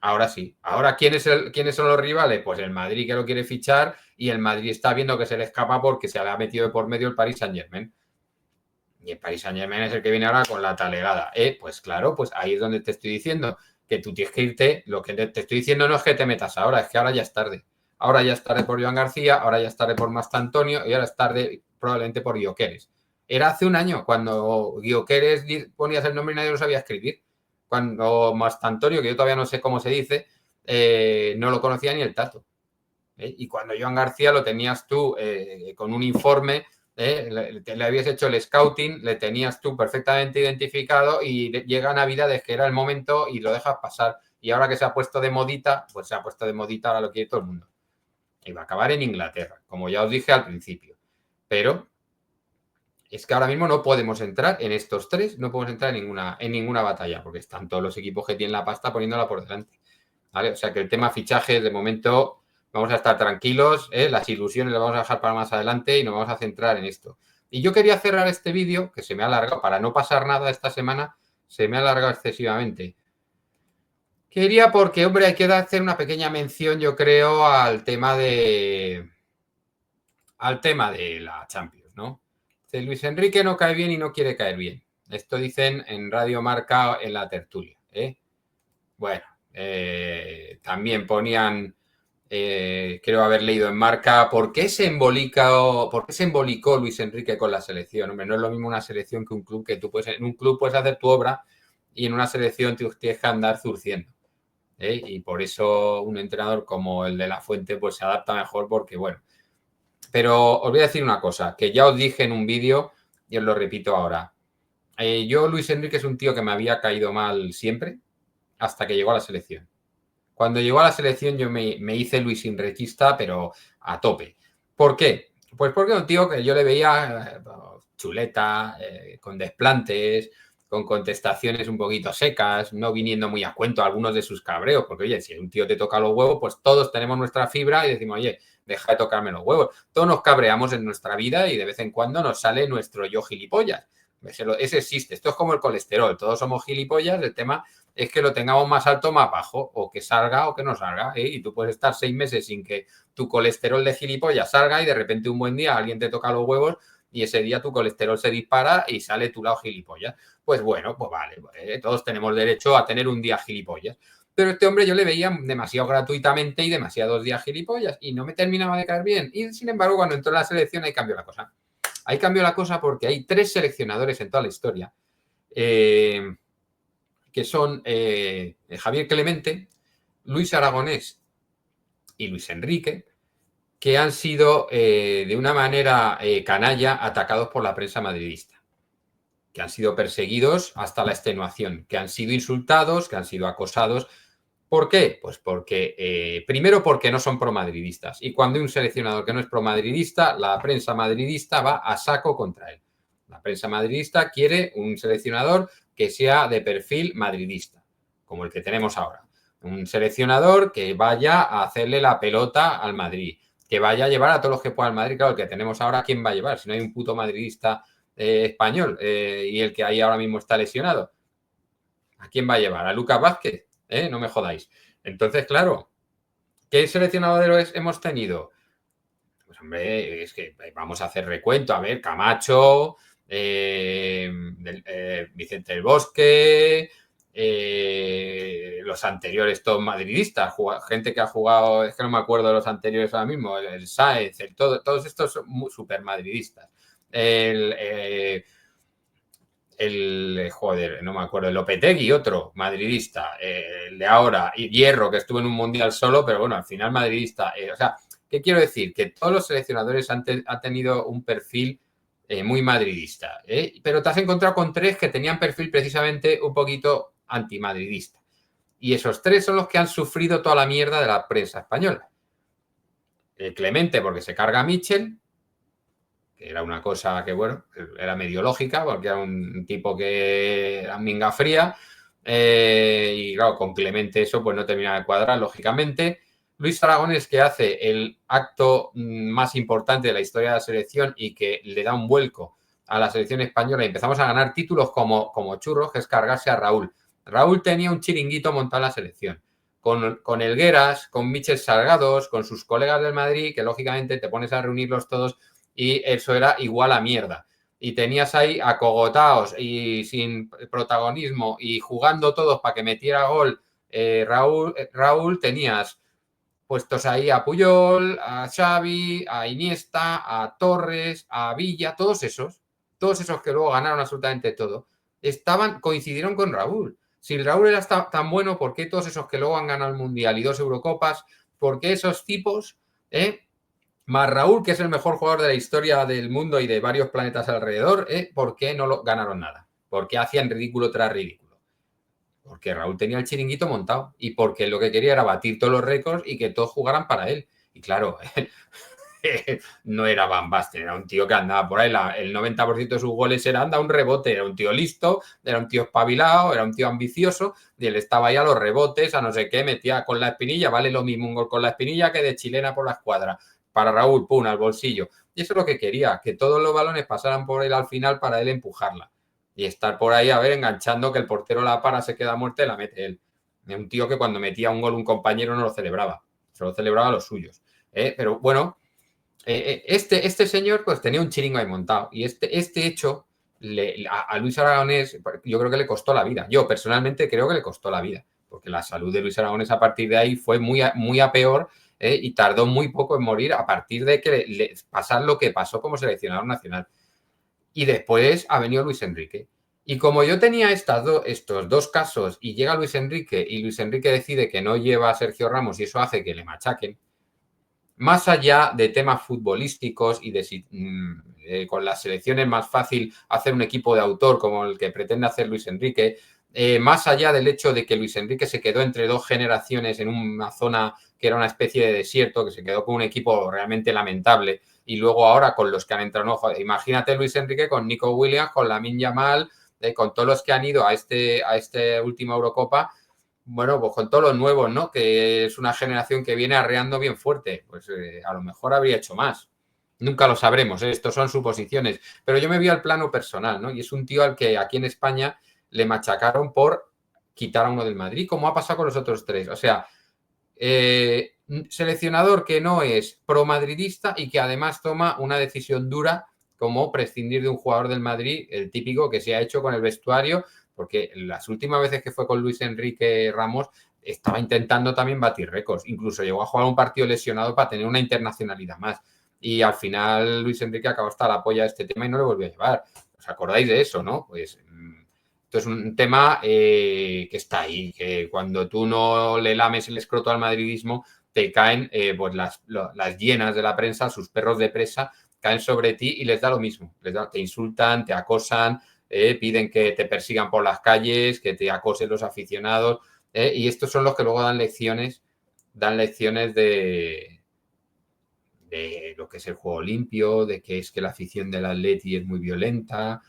Ahora sí. Ahora, ¿quiénes son los rivales? Pues el Madrid, que lo quiere fichar, y el Madrid está viendo que se le escapa porque se le ha metido de por medio el Paris Saint-Germain. Y el Paris Saint-Germain es el que viene ahora con la talegada. Pues claro, pues ahí es donde te estoy diciendo que tú tienes que irte. Lo que te estoy diciendo no es que te metas ahora, es que ahora ya es tarde. Ahora ya es tarde por Joan García, ahora ya es tarde por Mastantonio y ahora es tarde probablemente por Gyökeres. Era hace un año cuando Gyökeres ponías el nombre y nadie lo sabía escribir. Cuando Mastantonio, que yo todavía no sé cómo se dice, no lo conocía ni el Tato. Y cuando Joan García lo tenías tú con un informe, le habías hecho el scouting, le tenías tú perfectamente identificado y llega Navidades, que era el momento, y lo dejas pasar. Y ahora que se ha puesto de modita, pues se ha puesto de modita, ahora lo quiere todo el mundo. Y va a acabar en Inglaterra, como ya os dije al principio. Pero es que ahora mismo no podemos entrar en estos tres, no podemos entrar en ninguna batalla, porque están todos los equipos que tienen la pasta poniéndola por delante. ¿Vale? O sea que el tema fichajes, de momento, vamos a estar tranquilos, las ilusiones las vamos a dejar para más adelante y nos vamos a centrar en esto. Y yo quería cerrar este vídeo, que se me ha alargado, para no pasar nada esta semana, se me ha alargado excesivamente. Quería porque, hombre, hay que hacer una pequeña mención, yo creo, al tema de la Champions, ¿no? Luis Enrique no cae bien y no quiere caer bien. Esto dicen en Radio Marca en la tertulia. Bueno, también ponían, creo haber leído en Marca, ¿por qué se embolicó Luis Enrique con la selección? Hombre, no es lo mismo una selección que un club, que tú en un club puedes hacer tu obra y en una selección tienes que andar zurciendo. Y por eso un entrenador como el de La Fuente pues se adapta mejor porque, bueno. Pero os voy a decir una cosa, que ya os dije en un vídeo y os lo repito ahora. Luis Enrique es un tío que me había caído mal siempre hasta que llegó a la selección. Cuando llegó a la selección yo me hice Luis Enriquista, pero a tope. ¿Por qué? Pues porque era un tío que yo le veía chuleta, con desplantes, con contestaciones un poquito secas, no viniendo muy a cuento algunos de sus cabreos, porque oye, si un tío te toca los huevos, pues todos tenemos nuestra fibra y decimos, oye, deja de tocarme los huevos. Todos nos cabreamos en nuestra vida y de vez en cuando nos sale nuestro yo gilipollas. Ese existe. Esto es como el colesterol. Todos somos gilipollas. El tema es que lo tengamos más alto o más bajo, o que salga o que no salga. Y tú puedes estar 6 meses sin que tu colesterol de gilipollas salga y de repente un buen día alguien te toca los huevos y ese día tu colesterol se dispara y sale tu lado gilipollas. Pues bueno, pues vale, todos tenemos derecho a tener un día gilipollas. Pero este hombre yo le veía demasiado gratuitamente y demasiados días gilipollas y no me terminaba de caer bien. Y sin embargo, cuando entró en la selección, ahí cambió la cosa. Ahí cambió la cosa porque hay 3 seleccionadores en toda la historia, que son Javier Clemente, Luis Aragonés y Luis Enrique, que han sido de una manera canalla atacados por la prensa madridista, que han sido perseguidos hasta la extenuación, que han sido insultados, que han sido acosados. ¿Por qué? Pues porque, primero, porque no son promadridistas. Y cuando hay un seleccionador que no es promadridista, la prensa madridista va a saco contra él. La prensa madridista quiere un seleccionador que sea de perfil madridista, como el que tenemos ahora. Un seleccionador que vaya a hacerle la pelota al Madrid, que vaya a llevar a todos los que pueda al Madrid. Claro, el que tenemos ahora, ¿quién va a llevar? Si no hay un puto madridista español y el que ahí ahora mismo está lesionado, ¿a quién va a llevar? ¿A Lucas Vázquez? No me jodáis. Entonces, claro, ¿qué seleccionadores hemos tenido? Pues hombre, es que vamos a hacer recuento. A ver, Camacho, Vicente del Bosque, los anteriores todos madridistas, gente que ha jugado, es que no me acuerdo de los anteriores ahora mismo, el Sáenz, todos estos son súper madridistas. Joder, no me acuerdo, el Lopetegui, otro madridista, el de ahora, y Hierro, que estuvo en un mundial solo, pero bueno, al final madridista. O sea, ¿qué quiero decir? Que todos los seleccionadores han tenido un perfil muy madridista, pero te has encontrado con 3 que tenían perfil precisamente un poquito antimadridista. Y esos 3 son los que han sufrido toda la mierda de la prensa española. Clemente, porque se carga a Mitchell, que era una cosa que, bueno, era medio lógica, porque era un tipo que era minga fría, y claro, con Clemente eso pues no termina de cuadrar, lógicamente. Luis Aragonés, que hace el acto más importante de la historia de la selección y que le da un vuelco a la selección española y empezamos a ganar títulos como churros, que es cargarse a Raúl. Raúl tenía un chiringuito montado en la selección, con Helgueras, con Michel Salgados, con sus colegas del Madrid, que lógicamente te pones a reunirlos todos y eso era igual a mierda. Y tenías ahí acogotados y sin protagonismo y jugando todos para que metiera gol Raúl, tenías puestos ahí a Puyol, a Xavi, a Iniesta, a Torres, a Villa, todos esos que luego ganaron absolutamente todo, coincidieron con Raúl. Si Raúl era tan bueno, ¿por qué todos esos que luego han ganado el Mundial y 2 Eurocopas, por qué esos tipos, más Raúl, que es el mejor jugador de la historia del mundo y de varios planetas alrededor, ¿por qué no ganaron nada? ¿Por qué hacían ridículo tras ridículo? Porque Raúl tenía el chiringuito montado y porque lo que quería era batir todos los récords y que todos jugaran para él. Y claro, no era Van Basten, era un tío que andaba por ahí, el 90% de sus goles era un rebote, era un tío listo, era un tío espabilado, era un tío ambicioso y él estaba ahí a los rebotes, a no sé qué, metía con la espinilla, vale lo mismo un gol con la espinilla que de chilena por la escuadra. Para Raúl, pum, al bolsillo. Y eso es lo que quería, que todos los balones pasaran por él al final para él empujarla. Y estar por ahí, a ver, enganchando que el portero la para, se queda muerta y la mete él. Es un tío que cuando metía un gol un compañero no lo celebraba, solo celebraba los suyos. Pero bueno, este señor pues tenía un chiringo ahí montado y este hecho a Luis Aragonés yo creo que le costó la vida. Yo personalmente creo que le costó la vida, porque la salud de Luis Aragonés a partir de ahí fue muy a peor y tardó muy poco en morir a partir de que pasar lo que pasó como seleccionador nacional. Y después ha venido Luis Enrique. Y como yo tenía estos 2 casos y llega Luis Enrique y Luis Enrique decide que no lleva a Sergio Ramos y eso hace que le machaquen, más allá de temas futbolísticos y de si con las selecciones es más fácil hacer un equipo de autor como el que pretende hacer Luis Enrique, más allá del hecho de que Luis Enrique se quedó entre 2 generaciones en una zona que era una especie de desierto, que se quedó con un equipo realmente lamentable, y luego ahora con los que han entrado, no, joder, imagínate Luis Enrique con Nico Williams, con Lamine Yamal, con todos los que han ido a este última Eurocopa. Bueno, pues con todos los nuevos, ¿no? Que es una generación que viene arreando bien fuerte. Pues a lo mejor habría hecho más. Nunca lo sabremos, estos son suposiciones. Pero yo me vi al plano personal, ¿no? Y es un tío al que aquí en España le machacaron por quitar a uno del Madrid, como ha pasado con los otros 3. O sea, seleccionador que no es promadridista y que además toma una decisión dura como prescindir de un jugador del Madrid, el típico que se ha hecho con el vestuario, porque las últimas veces que fue con Luis Enrique Ramos estaba intentando también batir récords. Incluso llegó a jugar un partido lesionado para tener una internacionalidad más. Y al final Luis Enrique acabó hasta la polla de este tema y no le volvió a llevar. ¿Os acordáis de eso, no? Pues esto es un tema que está ahí, que cuando tú no le lames el escroto al madridismo, te caen pues las hienas de la prensa, sus perros de presa, caen sobre ti y les da lo mismo. Te insultan, te acosan, piden que te persigan por las calles, que te acosen los aficionados, y estos son los que luego dan lecciones de lo que es el juego limpio, de que es que la afición del Atleti es muy violenta,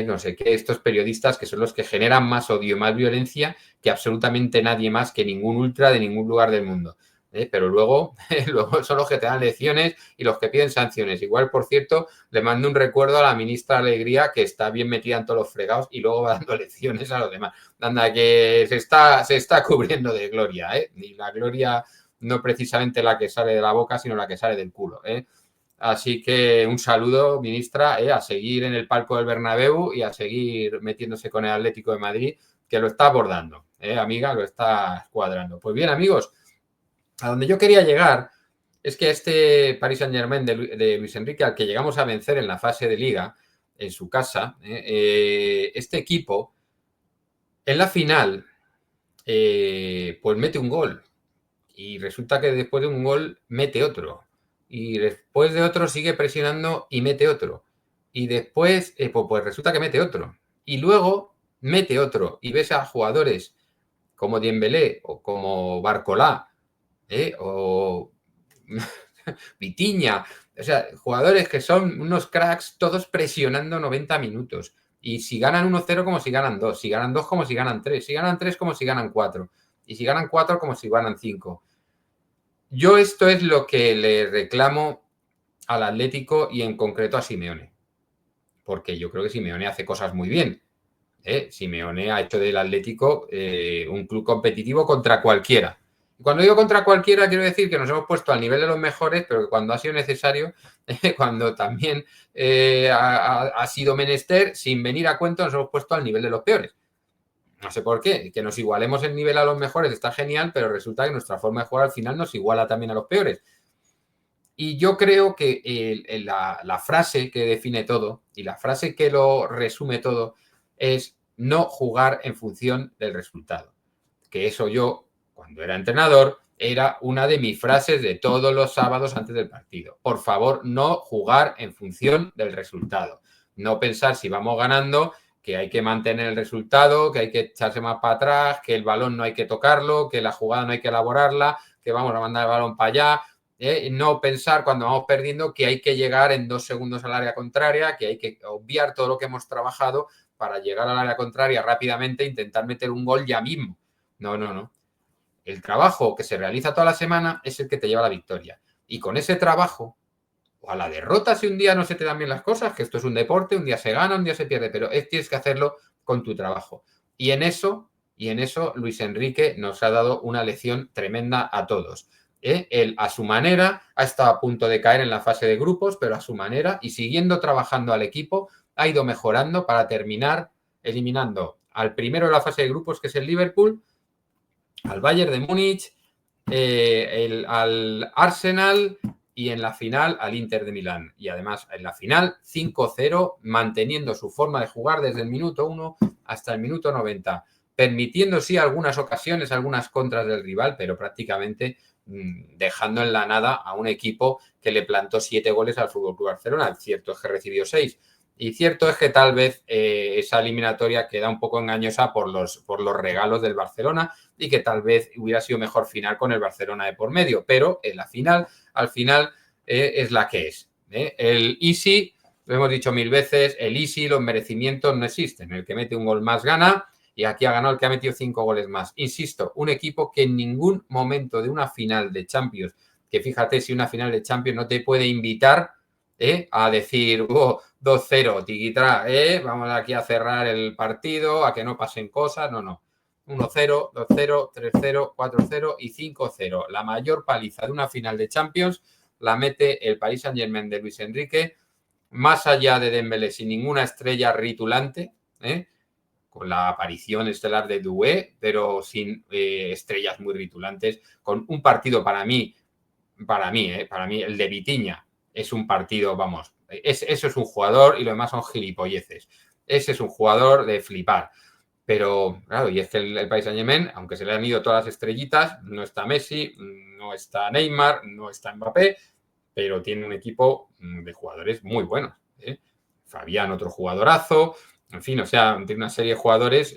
no sé qué, estos periodistas que son los que generan más odio y más violencia que absolutamente nadie más, que ningún ultra de ningún lugar del mundo. Pero luego son los que te dan lecciones y los que piden sanciones. Igual, por cierto, le mando un recuerdo a la ministra Alegría, que está bien metida en todos los fregados y luego va dando lecciones a los demás. Anda, que se está cubriendo de gloria, y la gloria no precisamente la que sale de la boca, sino la que sale del culo. Así que un saludo, ministra, a seguir en el palco del Bernabéu y a seguir metiéndose con el Atlético de Madrid, que lo está abordando, amiga, lo está cuadrando. Pues bien, amigos, a donde yo quería llegar es que este Paris Saint-Germain de Luis Enrique, al que llegamos a vencer en la fase de Liga, en su casa, este equipo, en la final, pues mete un gol. Y resulta que después de un gol mete otro. Y después de otro sigue presionando y mete otro. Y después, pues resulta que mete otro. Y luego mete otro. Y ves a jugadores como Dembélé o como Barcolá, o Vitinha. O sea, jugadores que son unos cracks, todos presionando 90 minutos. Y si ganan 1-0 como si ganan 2. Si ganan 2 como si ganan 3. Si ganan 3 como si ganan 4. Y si ganan 4 como si ganan 5. Yo esto es lo que le reclamo al Atlético y en concreto a Simeone, porque yo creo que Simeone hace cosas muy bien. Simeone ha hecho del Atlético un club competitivo contra cualquiera. Y cuando digo contra cualquiera, quiero decir que nos hemos puesto al nivel de los mejores, pero que cuando ha sido necesario, cuando también ha sido menester, sin venir a cuento, nos hemos puesto al nivel de los peores. No sé por qué, que nos igualemos el nivel a los mejores está genial, pero resulta que nuestra forma de jugar al final nos iguala también a los peores. Y yo creo que la frase que define todo y la frase que lo resume todo es no jugar en función del resultado. Que eso yo, cuando era entrenador, era una de mis frases de todos los sábados antes del partido. Por favor, no jugar en función del resultado. No pensar si vamos ganando, que hay que mantener el resultado, que hay que echarse más para atrás, que el balón no hay que tocarlo, que la jugada no hay que elaborarla, que vamos a mandar el balón para allá. No pensar cuando vamos perdiendo que hay que llegar en 2 segundos al área contraria, que hay que obviar todo lo que hemos trabajado para llegar al área contraria rápidamente e intentar meter un gol ya mismo. No. El trabajo que se realiza toda la semana es el que te lleva a la victoria. Y con ese trabajo, o a la derrota si un día no se te dan bien las cosas, que esto es un deporte, un día se gana, un día se pierde, pero tienes que hacerlo con tu trabajo. Y en eso Luis Enrique nos ha dado una lección tremenda a todos. Él, a su manera, ha estado a punto de caer en la fase de grupos, pero a su manera y siguiendo trabajando al equipo, ha ido mejorando para terminar eliminando al primero de la fase de grupos, que es el Liverpool, al Bayern de Múnich, al Arsenal y en la final al Inter de Milán. Y además en la final 5-0, manteniendo su forma de jugar desde el minuto 1 hasta el minuto 90, permitiendo sí algunas ocasiones, algunas contras del rival, pero prácticamente dejando en la nada a un equipo que le plantó 7 goles al FC Barcelona. Cierto es que recibió 6. Y cierto es que tal vez esa eliminatoria queda un poco engañosa por los regalos del Barcelona y que tal vez hubiera sido mejor final con el Barcelona de por medio. Pero en la final, al final, es la que es. El easy, lo hemos dicho 1000 veces, el easy, los merecimientos no existen. El que mete un gol más gana y aquí ha ganado el que ha metido 5 goles más. Insisto, un equipo que en ningún momento de una final de Champions, que fíjate si una final de Champions no te puede invitar a decir 2-0, tiquitra, vamos aquí a cerrar el partido, a que no pasen cosas, no. 1-0, 2-0, 3-0, 4-0 y 5-0. La mayor paliza de una final de Champions la mete el Paris Saint-Germain de Luis Enrique más allá de Dembélé, sin ninguna estrella ritulante, con la aparición estelar de Doué, pero sin estrellas muy ritulantes, con un partido para mí, el de Vitinha es un partido, vamos, eso es un jugador y lo demás son gilipolleces. Ese es un jugador de flipar. Pero, claro, y es que el Paris Saint-Germain, aunque se le han ido todas las estrellitas, no está Messi, no está Neymar, no está Mbappé, pero tiene un equipo de jugadores muy buenos. Fabián, otro jugadorazo, en fin, o sea, tiene una serie de jugadores.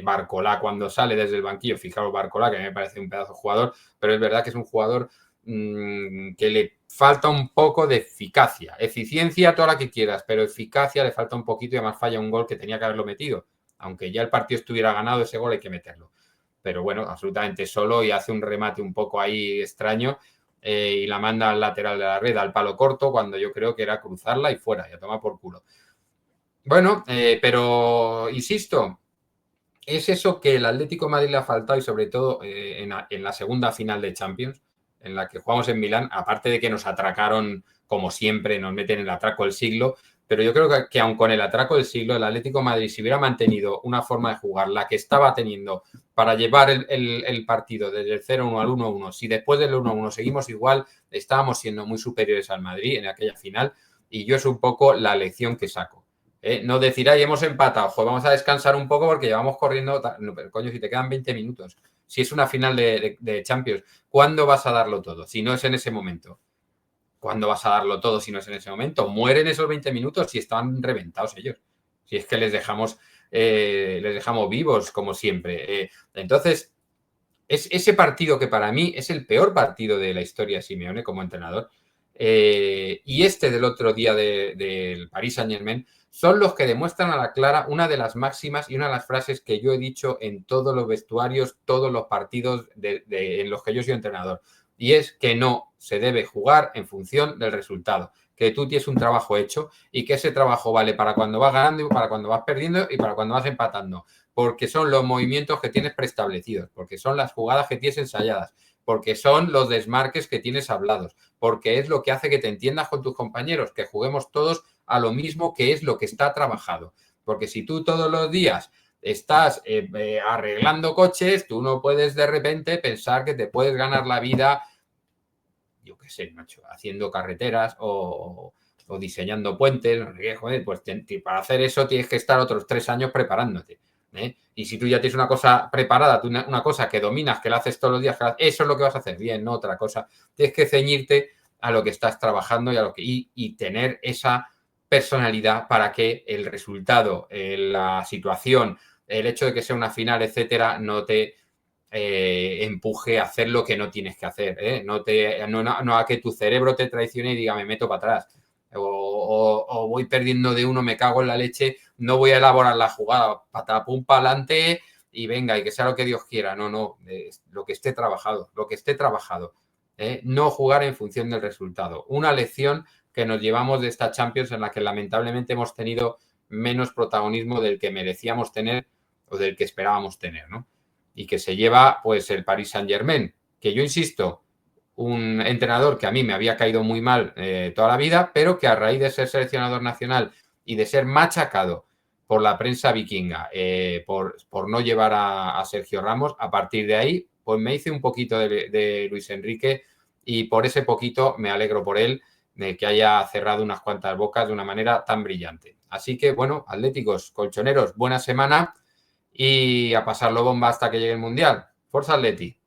Barcolá cuando sale desde el banquillo, fijaros Barcolá, que a mí me parece un pedazo de jugador, pero es verdad que es un jugador que le falta un poco de eficacia. Eficiencia, toda la que quieras, pero eficacia le falta un poquito y además falla un gol que tenía que haberlo metido. Aunque ya el partido estuviera ganado, ese gol hay que meterlo. Pero bueno, absolutamente solo y hace un remate un poco ahí extraño y la manda al lateral de la red, al palo corto, cuando yo creo que era cruzarla y fuera, y a tomar por culo. Bueno, pero insisto, es eso que el Atlético de Madrid le ha faltado y sobre todo en la segunda final de Champions, en la que jugamos en Milán, aparte de que nos atracaron como siempre, nos meten el atraco del siglo, pero yo creo que aun con el atraco del siglo, el Atlético de Madrid, si hubiera mantenido una forma de jugar, la que estaba teniendo para llevar el partido desde el 0-1 al 1-1, si después del 1-1 seguimos igual, estábamos siendo muy superiores al Madrid en aquella final y yo es un poco la lección que saco. No decir, ay, hemos empatado, joder, vamos a descansar un poco porque llevamos corriendo. No, pero coño, si te quedan 20 minutos, si es una final de Champions, ¿cuándo vas a darlo todo? Si no es en ese momento. ¿Cuándo vas a darlo todo si no es en ese momento? Mueren esos 20 minutos si están reventados ellos. Si es que les dejamos vivos, como siempre. Entonces, es ese partido que para mí es el peor partido de la historia de Simeone como entrenador. Y este del otro día del Paris Saint-Germain son los que demuestran a la clara una de las máximas y una de las frases que yo he dicho en todos los vestuarios, todos los partidos en los que yo soy entrenador. Y es que no se debe jugar en función del resultado. Que tú tienes un trabajo hecho y que ese trabajo vale para cuando vas ganando y para cuando vas perdiendo y para cuando vas empatando. Porque son los movimientos que tienes preestablecidos, porque son las jugadas que tienes ensayadas, porque son los desmarques que tienes hablados, porque es lo que hace que te entiendas con tus compañeros, que juguemos todos a lo mismo que es lo que está trabajado. Porque si tú todos los días estás arreglando coches, tú no puedes de repente pensar que te puedes ganar la vida, yo qué sé, macho, haciendo carreteras o diseñando puentes, no sé qué, joder, pues para hacer eso tienes que estar otros 3 años preparándote. Y si tú ya tienes una cosa preparada, una cosa que dominas, que la haces todos los días, eso es lo que vas a hacer bien, no otra cosa. Tienes que ceñirte a lo que estás trabajando y tener esa personalidad para que el resultado, la situación, el hecho de que sea una final, etcétera, no te empuje a hacer lo que no tienes que hacer. No a que tu cerebro te traicione y diga, me meto para atrás. O voy perdiendo de uno, me cago en la leche, no voy a elaborar la jugada, patapum para adelante y venga, y que sea lo que Dios quiera. No, lo que esté trabajado, no jugar en función del resultado. Una lección que nos llevamos de esta Champions en la que lamentablemente hemos tenido menos protagonismo del que merecíamos tener o del que esperábamos tener, ¿no? Y que se lleva pues el Paris Saint-Germain, que yo insisto, un entrenador que a mí me había caído muy mal toda la vida, pero que a raíz de ser seleccionador nacional y de ser machacado por la prensa vikinga, por no llevar a Sergio Ramos, a partir de ahí, pues me hice un poquito de Luis Enrique y por ese poquito me alegro por él de que haya cerrado unas cuantas bocas de una manera tan brillante. Así que, bueno, atléticos, colchoneros, buena semana y a pasarlo bomba hasta que llegue el Mundial. Forza Atleti.